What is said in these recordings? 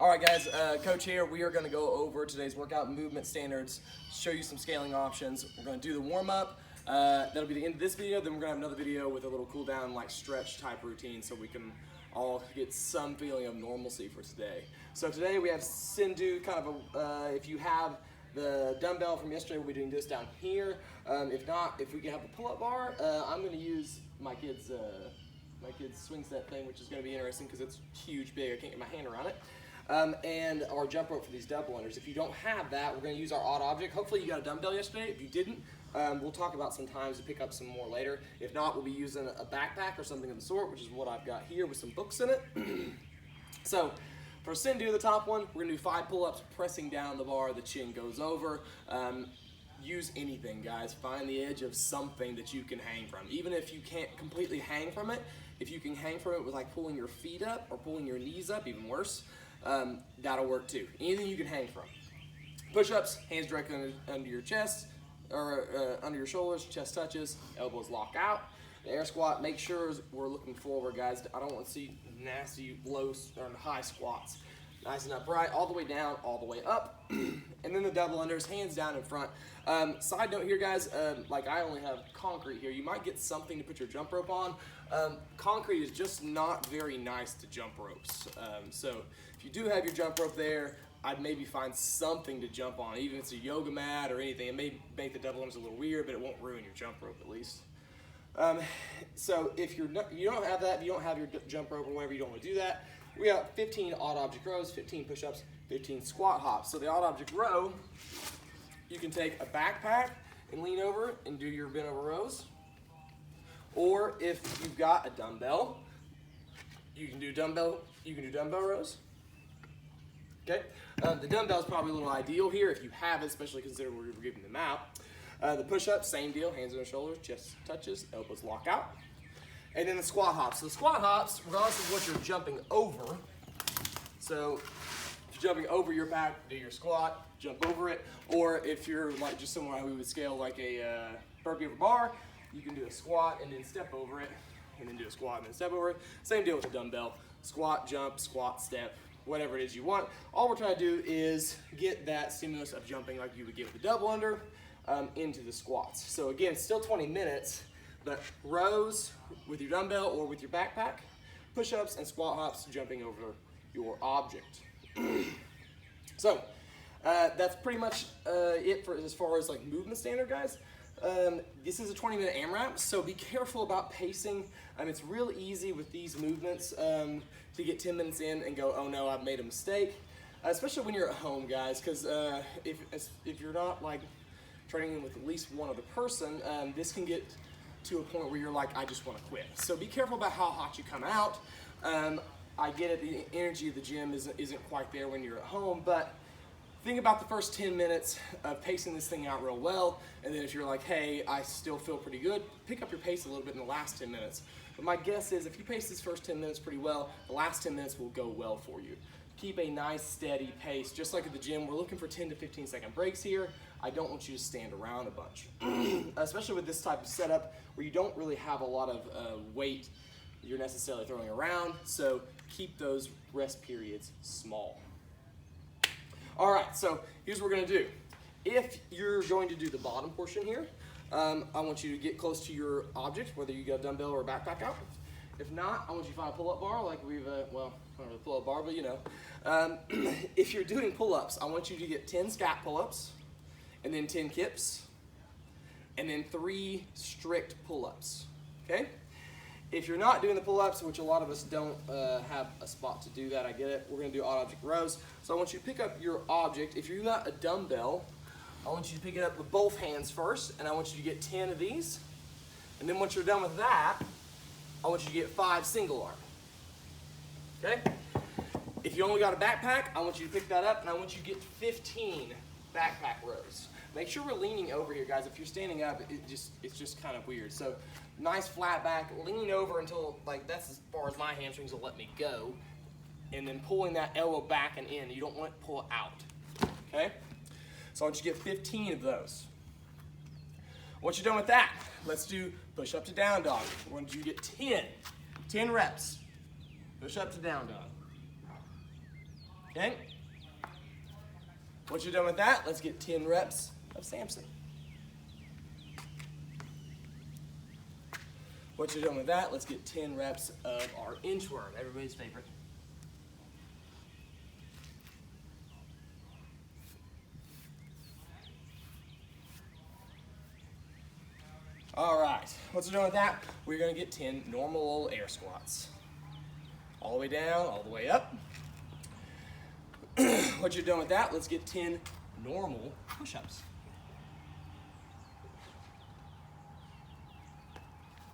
All right, guys, Coach here. We are going to go over today's workout movement standards, show you some scaling options. We're going to do the warm-up. That'll be the end of this video. Then we're going to have another video with a little cool-down, like stretch type routine so we can all get some feeling of normalcy for today. So today we have Sindhu, kind of a, if you have the dumbbell from yesterday, we'll be doing this down here. If not, if we can have a pull-up bar, I'm going to use my kid's swing set thing, which is going to be interesting because it's huge, big. I can't get my hand around it. And our jump rope for these double unders. If you don't have that, we're going to use our odd object. Hopefully you got a dumbbell yesterday. If you didn't, we'll talk about some times to pick up some more later. If not, we'll be using a backpack or something of the sort, which is what I've got here with some books in it. So for Sindhu, the top one, we're going to do 5 pull-ups, pressing down the bar, the chin goes over. Use anything, guys. Find the edge of something that you can hang from. Even if you can't completely hang from it, if you can hang from it with like pulling your feet up or pulling your knees up, even worse, that'll work too. Anything you can hang from. Push-ups, hands directly under your chest or under your shoulders, chest touches, elbows lock out. The air squat, make sure we're looking forward, guys. I don't want to see nasty low or high squats. Nice and upright, all the way down, all the way up. And then the double unders, hands down in front. Side note here, guys, like I only have concrete here. You might get something to put your jump rope on. Concrete is just not very nice to jump ropes. So if you do have your jump rope there, I'd maybe find something to jump on, even if it's a yoga mat or anything. It may make the double unders a little weird, but it won't ruin your jump rope at least. So if you don't have that, if you don't have your jump rope or whatever, you don't want to do that. We got 15 odd object rows, 15 push-ups, 15 squat hops. So the odd object row, you can take a backpack and lean over and do your bent over rows. Or if you've got a dumbbell, you can do dumbbell rows. Okay, the dumbbell is probably a little ideal here if you have it, especially considering we're giving them out. The push-ups, same deal, hands on the shoulders, chest touches, elbows lock out. And then the squat hops. So the squat hops, regardless of what you're jumping over, so if you're jumping over your back, do your squat, jump over it. Or if you're like just somewhere we would scale like a burpee over bar, you can do a squat and then step over it, and then do a squat and then step over it. Same deal with the dumbbell. Squat, jump, squat, step, whatever it is you want. All we're trying to do is get that stimulus of jumping like you would get with the double under into the squats. So again, still 20 minutes, but rows with your dumbbell or with your backpack, push-ups and squat hops jumping over your object. So that's pretty much it for as far as like movement standard, guys. This is a 20-minute AMRAP, so be careful about pacing. It's real easy with these movements to get 10 minutes in and go, oh no, I've made a mistake. Especially when you're at home, guys, because if you're not like training with at least one other person, this can get to a point where you're like, I just want to quit. So be careful about how hot you come out. I get it, the energy of the gym isn't quite there when you're at home, but think about the first 10 minutes of pacing this thing out real well, and then if you're like, hey, I still feel pretty good, pick up your pace a little bit in the last 10 minutes. But my guess is if you pace this first 10 minutes pretty well, the last 10 minutes will go well for you. Keep a nice steady pace. Just like at the gym, we're looking for 10 to 15 second breaks here. I don't want you to stand around a bunch. Especially with this type of setup where you don't really have a lot of weight you're necessarily throwing around, so keep those rest periods small. All right, so here's what we're gonna do. If you're going to do the bottom portion here, I want you to get close to your object, whether you got a dumbbell or a backpack out. If not, I want you to find a pull-up bar like we've, well, I don't know the pull-up bar, but you know. If you're doing pull-ups, I want you to get 10 scat pull-ups, and then 10 kips, and then 3 strict pull-ups, okay? If you're not doing the pull-ups, which a lot of us don't have a spot to do that, I get it, we're gonna do odd object rows. So I want you to pick up your object. If you got a dumbbell, I want you to pick it up with both hands first, and I want you to get 10 of these. And then once you're done with that, I want you to get 5 single arm, okay? If you only got a backpack, I want you to pick that up, and I want you to get 15 backpack rows. Make sure we're leaning over here, guys. If you're standing up, it's just kind of weird. So nice flat back, lean over until like that's as far as my hamstrings will let me go, and then pulling that elbow back and in. You don't want to pull it out, okay? So I want you to get 15 of those. Once you're done with that, let's do push up to down dog. I want you to get 10 reps. Push up to down dog. Okay? Once you're done with that, let's get 10 reps of Samson. Once you're done with that, let's get 10 reps of our inchworm, everybody's favorite. All right, once we're done with that, we're gonna get 10 normal old air squats. All the way down, all the way up. Once you're done with that, let's get 10 normal push-ups.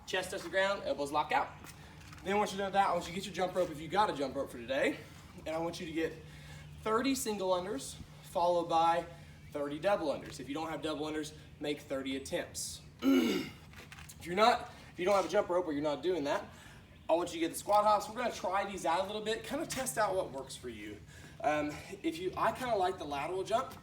Chest touch the ground, elbows lock out. Then once you're done with that, I want you to get your jump rope if you got a jump rope for today. And I want you to get 30 single unders, followed by 30 double unders. If you don't have double unders, make 30 attempts. If you don't have a jump rope or you're not doing that, I want you to get the squat hops. We're gonna try these out a little bit, kind of test out what works for you. I kind of like the lateral jump.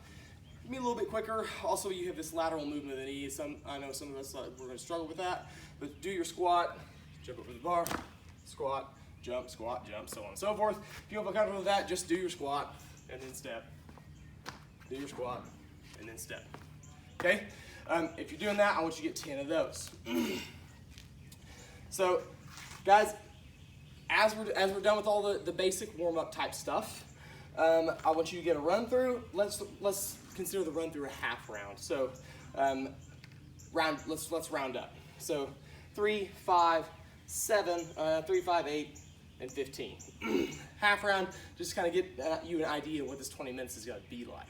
Be a little bit quicker. Also, you have this lateral movement of the knee. I know some of us, we're gonna struggle with that, but do your squat, jump over the bar, squat, jump, so on and so forth. If you don't feel comfortable with that, just do your squat and then step. Do your squat and then step. Okay? If you're doing that, I want you to get 10 of those. So, guys, as we're done with all the basic warm-up type stuff, I want you to get a run through. Let's consider the run through a half round. So, let's round up. So, 3, 5, 7, 3, 5, 8, and 15. Half round, just kind of get you an idea of what this 20 minutes is going to be like.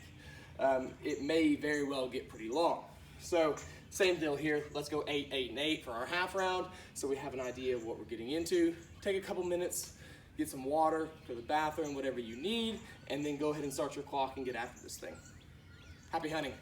It may very well get pretty long. So, same deal here. Let's go 8, 8, and 8 for our half round, so we have an idea of what we're getting into. Take a couple minutes, get some water, go to the bathroom, whatever you need, and then go ahead and start your clock and get after this thing. Happy hunting.